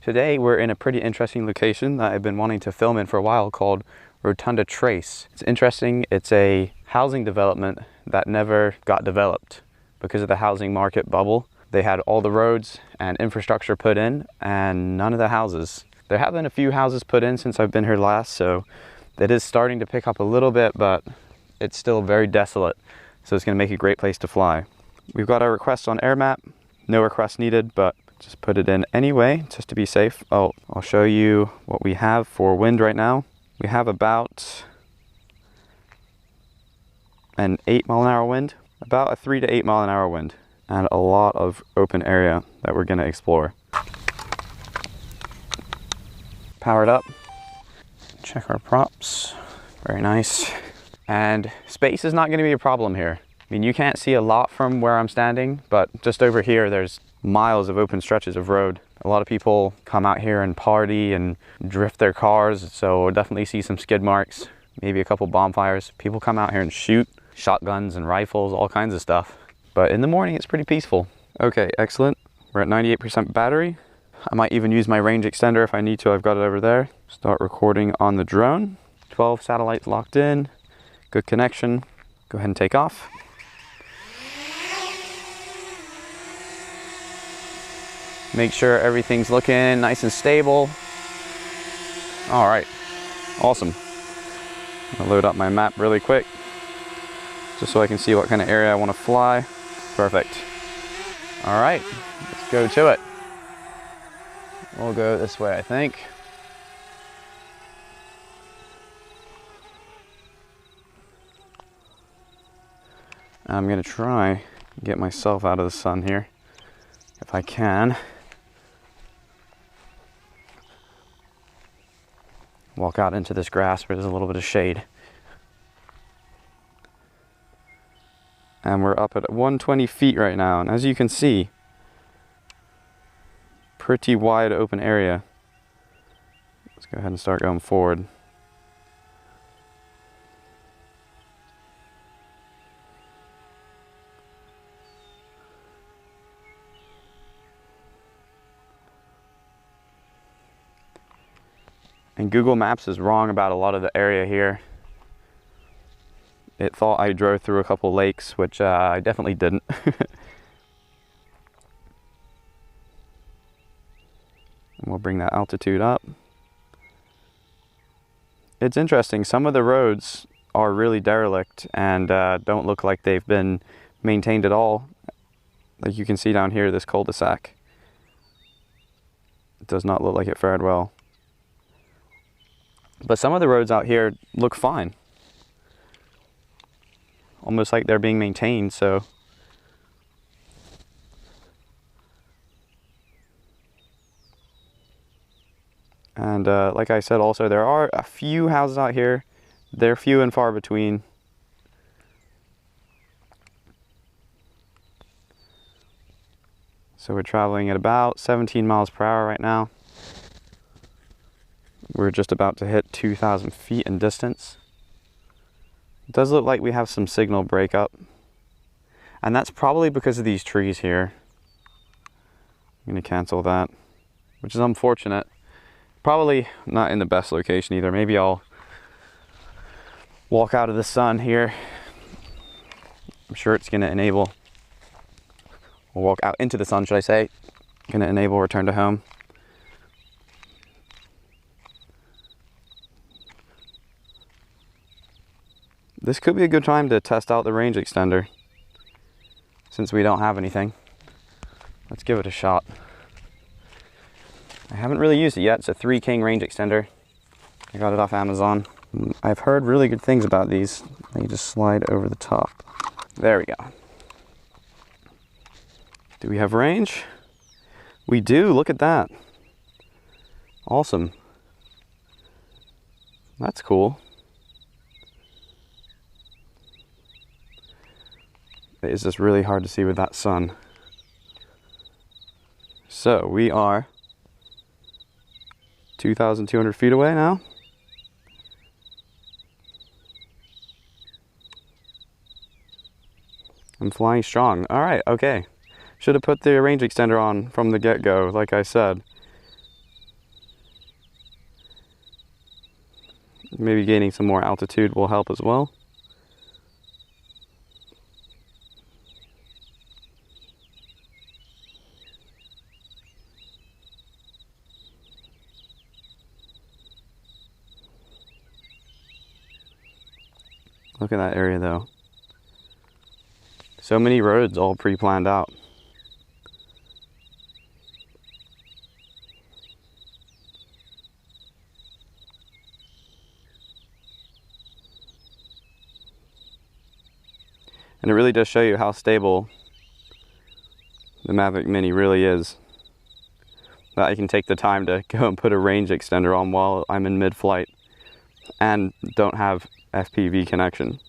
Today we're in a pretty interesting location that I've been wanting to film in for a while called Rotunda Trace. It's interesting, it's a housing development that never got developed because of the housing market bubble. They had all the roads and infrastructure put in and none of the houses. There have been a few houses put in since I've been here last, so it is starting to pick up a little bit, but it's still very desolate. So it's gonna make a great place to fly. We've got our request on AirMap, no request needed, but just put it in anyway, just to be safe. Oh, I'll show you what we have for wind right now. We have about an 8-mile-an-hour wind, about a 3 to 8 mile an hour wind, and a lot of open area that we're gonna explore. Powered up, check our props, very nice. And space is not gonna be a problem here. I mean, you can't see a lot from where I'm standing, but just over here, there's miles of open stretches of road. A lot of people come out here and party and drift their cars, so we'll definitely see some skid marks, maybe a couple bonfires. People come out here and shoot shotguns and rifles, all kinds of stuff. But in the morning, it's pretty peaceful. Okay, excellent. We're at 98% battery. I might even use my range extender if I need to. I've got it over there. Start recording on the drone. 12 satellites locked in. Good connection. Go ahead and take off. Make sure everything's looking nice and stable. All right, awesome. I'll load up my map really quick, just so I can see what kind of area I want to fly. Perfect. All right, let's go to it. We'll go this way, I think. I'm gonna try and get myself out of the sun here, if I can. Walk out into this grass where there's a little bit of shade. And we're up at 120 feet right now, and as you can see, pretty wide open area. Let's go ahead and start going forward. And Google Maps is wrong about a lot of the area here. It thought I drove through a couple lakes, which I definitely didn't. And we'll bring that altitude up. It's interesting, some of the roads are really derelict and don't look like they've been maintained at all. Like you can see down here, this cul-de-sac. It does not look like it fared well. But some of the roads out here look fine. Almost like they're being maintained, so. And like I said also, there are a few houses out here. They're few and far between. So we're traveling at about 17 miles per hour right now. We're just about to hit 2,000 feet in distance. It does look like we have some signal breakup. And that's probably because of these trees here. I'm gonna cancel that, which is unfortunate. Probably not in the best location either. Maybe I'll walk out of the sun here. I'm sure it's gonna enable, or walk out into the sun, should I say. Gonna enable return to home. This could be a good time to test out the range extender, since we don't have anything. Let's give it a shot. I haven't really used it yet. It's a 3 King range extender. I got it off Amazon. I've heard really good things about these. Let me just slide over the top. There we go. Do we have range? We do, look at that. Awesome. That's cool. It's just really hard to see with that sun. So we are 2,200 feet away now. I'm flying strong. All right, okay. Should have put the range extender on from the get-go, like I said. Maybe gaining some more altitude will help as well. Look at that area though. So many roads all pre-planned out. And it really does show you how stable the Mavic Mini really is. That I can take the time to go and put a range extender on while I'm in mid-flight and don't have FPV connection.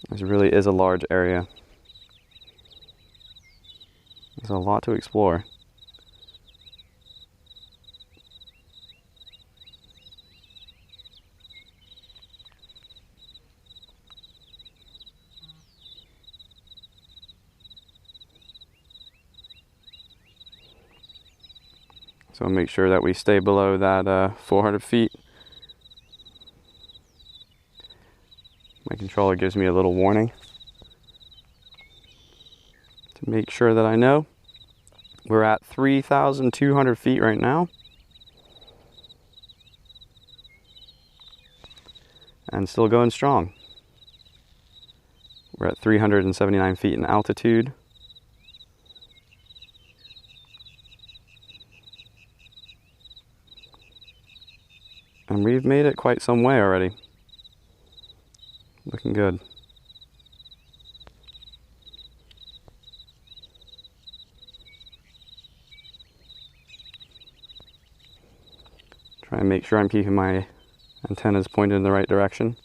This really is a large area. There's a lot to explore. So make sure that we stay below that 400 feet. My controller gives me a little warning to make sure that I know. We're at 3,200 feet right now. And still going strong. We're at 379 feet in altitude. And we've made it quite some way already. Looking good. Try and make sure I'm keeping my antennas pointed in the right direction.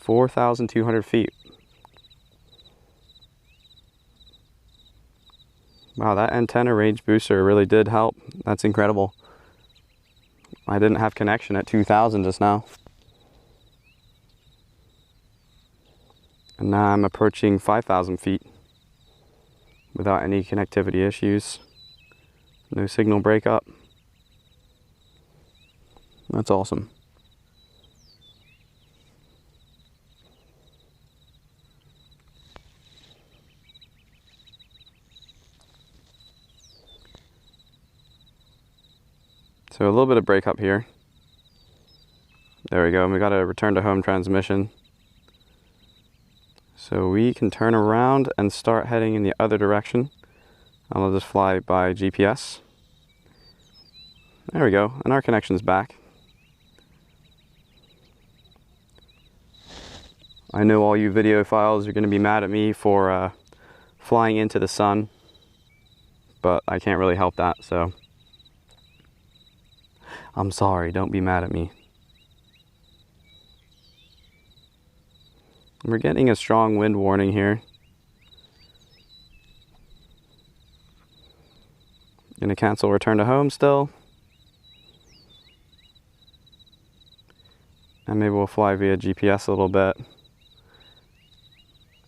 4,200 feet. Wow, that antenna range booster really did help. That's incredible. I didn't have connection at 2,000 just now. And now I'm approaching 5,000 feet without any connectivity issues. No signal breakup. That's awesome. So a little bit of breakup here. There we go, and we got a return to home transmission. So we can turn around and start heading in the other direction. I'll just fly by GPS. There we go, and our connection's back. I know all you videophiles are going to be mad at me for flying into the sun, but I can't really help that, so I'm sorry, don't be mad at me. We're getting a strong wind warning here. Gonna cancel return to home still. And maybe we'll fly via GPS a little bit.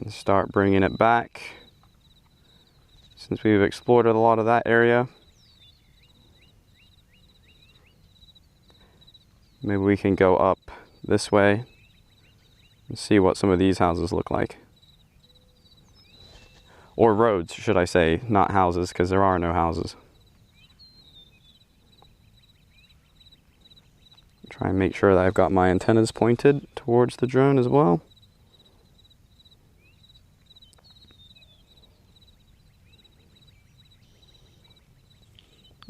And start bringing it back. Since we've explored a lot of that area. Maybe we can go up this way and see what some of these houses look like. Or roads, should I say, not houses, because there are no houses. Try and make sure that I've got my antennas pointed towards the drone as well.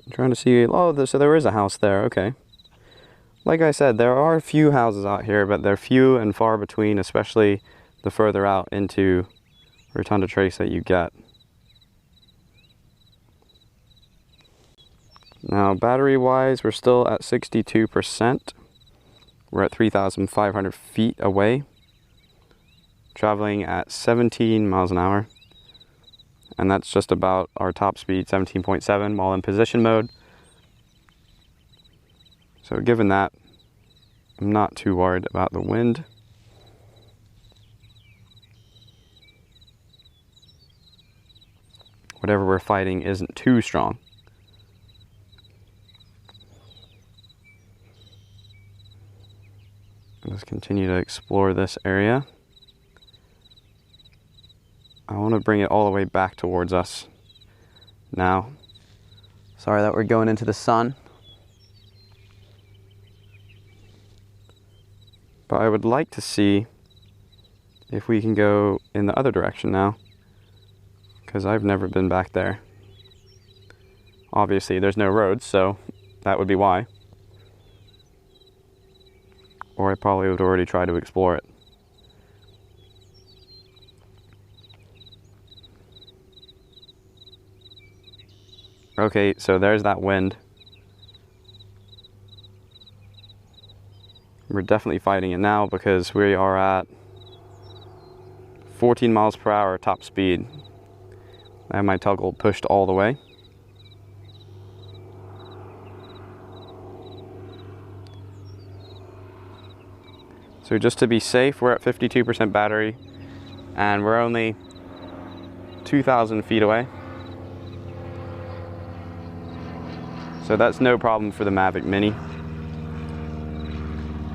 I'm trying to see, oh, so there is a house there, okay. Like I said, there are a few houses out here, but they're few and far between, especially the further out into Rotunda Trace that you get. Now, battery-wise, we're still at 62%. We're at 3,500 feet away, traveling at 17 miles an hour. And that's just about our top speed, 17.7, while in position mode. So given that, I'm not too worried about the wind. whatever we're fighting isn't too strong. Let's continue to explore this area. I want to bring it all the way back towards us now. Sorry that we're going into the sun, but I would like to see if we can go in the other direction now, because I've never been back there. Obviously there's no roads, so that would be why. Or I probably would already try to explore it. Okay, so there's that wind. We're definitely fighting it now because we are at 14 miles per hour top speed. I have my toggle pushed all the way. So just to be safe, we're at 52% battery and we're only 2,000 feet away. So that's no problem for the Mavic Mini.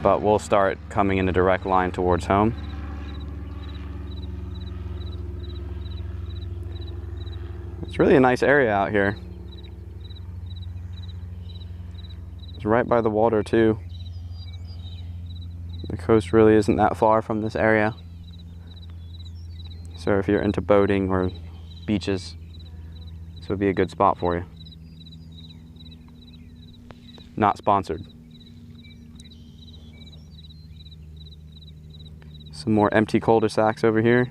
But we'll start coming in a direct line towards home. It's really a nice area out here. It's right by the water too. The coast really isn't that far from this area. So if you're into boating or beaches, this would be a good spot for you. Not sponsored. Some more empty cul-de-sacs over here.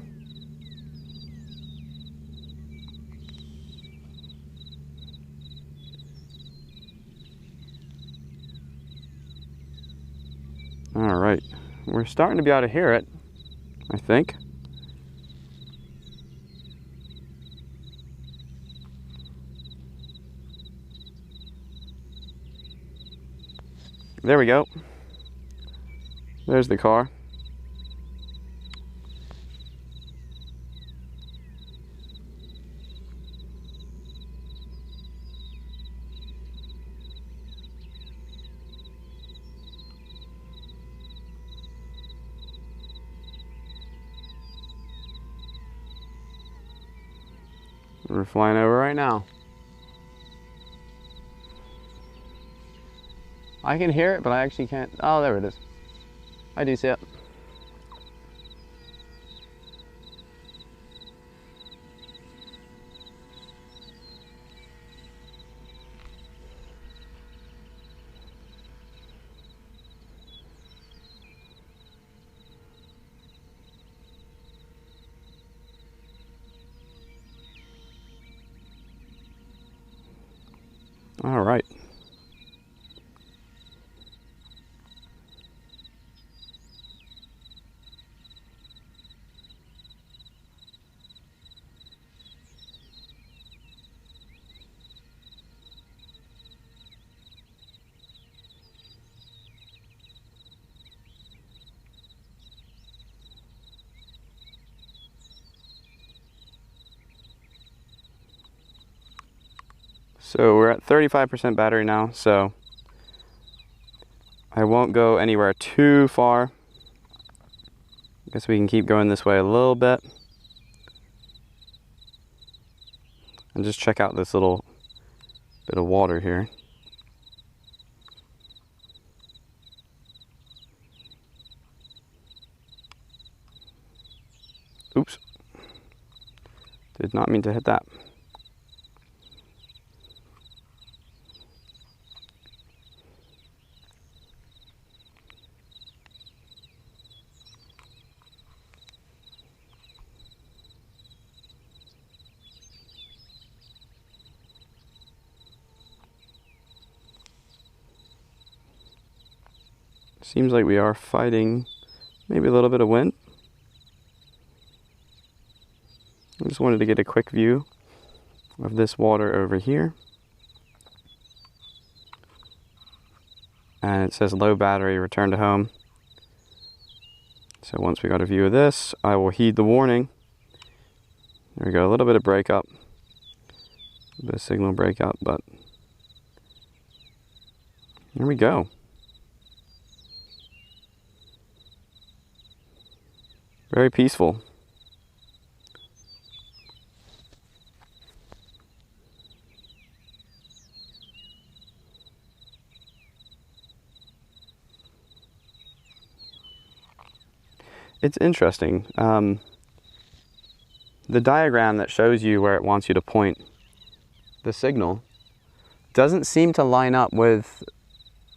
All right, we're starting to be able to hear it, I think. There we go. There's the car. We're flying over right now. I can hear it, but I actually can't. Oh, there it is. I do see it. All right. So we're at 35% battery now, so I won't go anywhere too far. I guess we can keep going this way a little bit. And just check out this little bit of water here. Oops. Did not mean to hit that. Seems like we are fighting maybe a little bit of wind. I just wanted to get a quick view of this water over here. And it says low battery, return to home. So once we got a view of this, I will heed the warning. There we go, a little bit of breakup. A bit of signal breakout, but there we go. Very peaceful. It's interesting. The diagram that shows you where it wants you to point the signal doesn't seem to line up with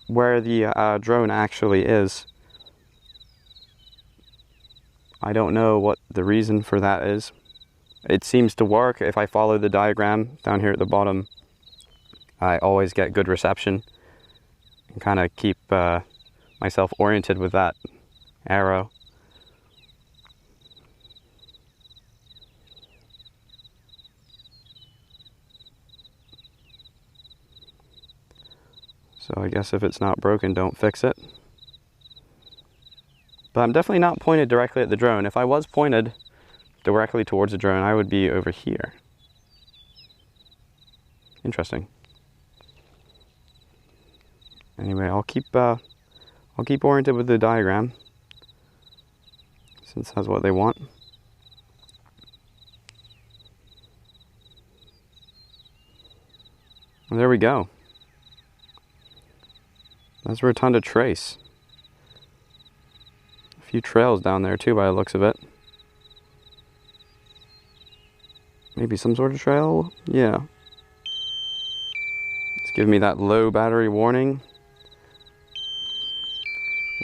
where the drone actually is. I don't know what the reason for that is. It seems to work. If I follow the diagram down here at the bottom, I always get good reception and kind of keep myself oriented with that arrow. So I guess if it's not broken, don't fix it. But I'm definitely not pointed directly at the drone. If I was pointed directly towards the drone, I would be over here. Interesting. Anyway, I'll keep oriented with the diagram, since that's what they want. And there we go. That's Rotunda Trace. A few trails down there too by the looks of it. Maybe some sort of trail? Yeah. It's giving me that low battery warning.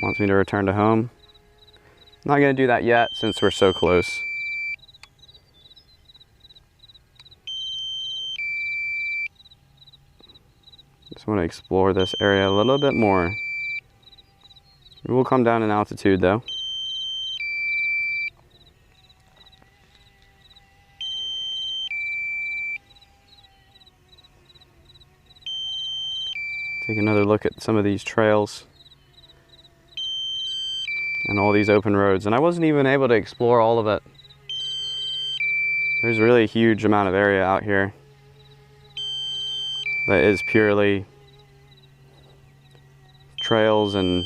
Wants me to return to home. Not gonna do that yet since we're so close. Just want to explore this area a little bit more. We will come down in altitude though. Take another look at some of these trails and all these open roads. And I wasn't even able to explore all of it. There's really a huge amount of area out here that is purely trails and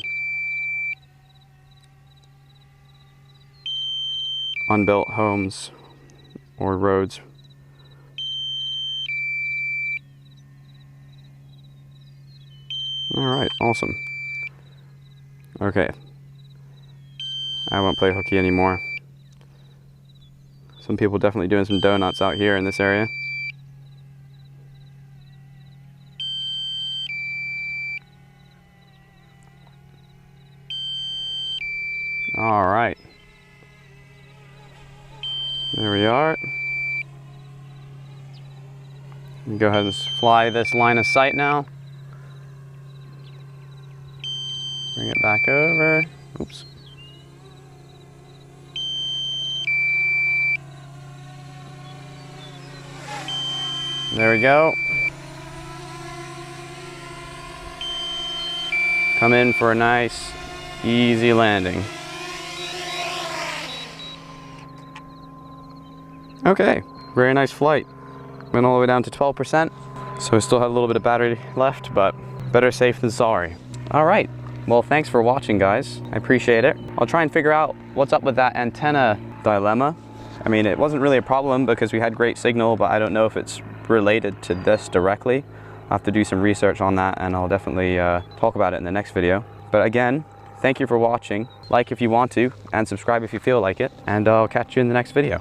unbuilt homes or roads. All right, awesome. Okay, I won't play hooky anymore. Some people definitely doing some donuts out here in this area. All right, there we are. Go ahead and fly this line of sight now. Bring it back over. Oops. There we go. Come in for a nice, easy landing. Okay, very nice flight. Went all the way down to 12%, so I still had a little bit of battery left, but better safe than sorry. All right, well, thanks for watching, guys. I appreciate it. I'll try and figure out what's up with that antenna dilemma. I mean, it wasn't really a problem because we had great signal, but I don't know if it's related to this directly. I'll have to do some research on that, and I'll definitely talk about it in the next video. But again, thank you for watching. Like if you want to, and subscribe if you feel like it, and I'll catch you in the next video.